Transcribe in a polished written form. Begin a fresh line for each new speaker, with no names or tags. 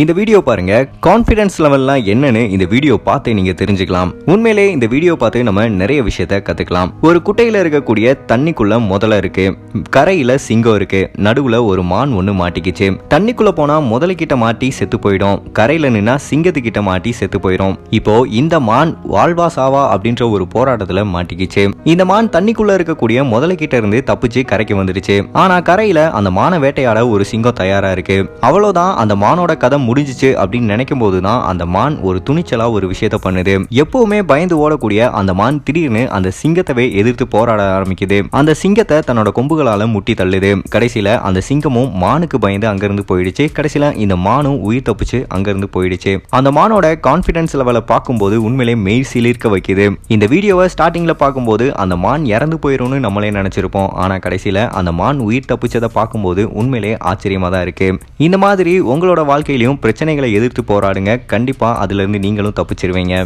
இந்த வீடியோ பாருங்க. கான்ஃபிடன்ஸ் லெவல்லாம் என்னன்னு இந்த வீடியோ பார்த்து நீங்க தெரிஞ்சுக்கலாம். உண்மையிலே இந்த வீடியோ பார்த்து நம்ம நிறைய விஷயத்த கத்துக்கலாம். ஒரு குட்டையில இருக்கக்கூடிய தண்ணிக்குள்ள முதல இருக்கு, கரையில சிங்கம் இருக்கு, நடுவுல ஒரு மான் ஒண்ணு மாட்டிக்கிச்சு. தண்ணிக்குள்ள போனா முதல கிட்ட மாட்டி செத்து போயிடும், கரையில நின்னா சிங்கத்துக்கிட்ட மாட்டி செத்து போயிடும். இப்போ இந்த மான் வாழ்வா சாவா அப்படின்ற ஒரு போராட்டத்துல மாட்டிக்கிச்சு. இந்த மான் தண்ணிக்குள்ள இருக்கக்கூடிய முதல கிட்ட இருந்து தப்பிச்சு கரைக்கு வந்துடுச்சு. ஆனா கரையில அந்த மானை வேட்டையாட ஒரு சிங்கம் தயாரா இருக்கு. அவ்வளவுதான், அந்த மானோட கதை முடிஞ்சிச்சு அப்படின்னு நினைக்கும் போதுதான் அந்த மான் ஒரு துணிச்சலா ஒரு விஷயத்த பண்ணுது. எப்பவுமே பயந்து ஓடக்கூடிய அந்த மான் திடீர்னு அந்த சிங்கத்தை எதிர்த்து போராட ஆரம்பிக்குது. அந்த சிங்கத்தை தன்னோட கொம்புகளால முட்டி தள்ளுது. கடைசியில அந்த சிங்கமும் மானுக்கு பயந்து அங்கிருந்து போயிடுச்சு. கடைசியில இந்த மானும் உயிர் தப்பிச்சு அங்கிருந்து போயிடுச்சு. அந்த மானோட கான்பிடன்ஸ் லெவலை பார்க்கும்போது உண்மையிலே மெய் சிலிர்க்க வைக்குது. இந்த வீடியோவை ஸ்டார்டிங்ல பார்க்கும்போது அந்த மான் இறந்து போயிரும்னு நம்மளே நினைச்சிருப்போம். ஆனா கடைசியில அந்த மான் உயிர் தப்பிச்சதை பார்க்கும்போது உண்மையிலே ஆச்சரியமா தான் இருக்கு. இந்த மாதிரி உங்களோட வாழ்க்கையிலும் பிரச்சனைகளை எதிர்த்து போராடுங்க. கண்டிப்பா அதுல இருந்து நீங்களும் தப்பிச்சிருவீங்க.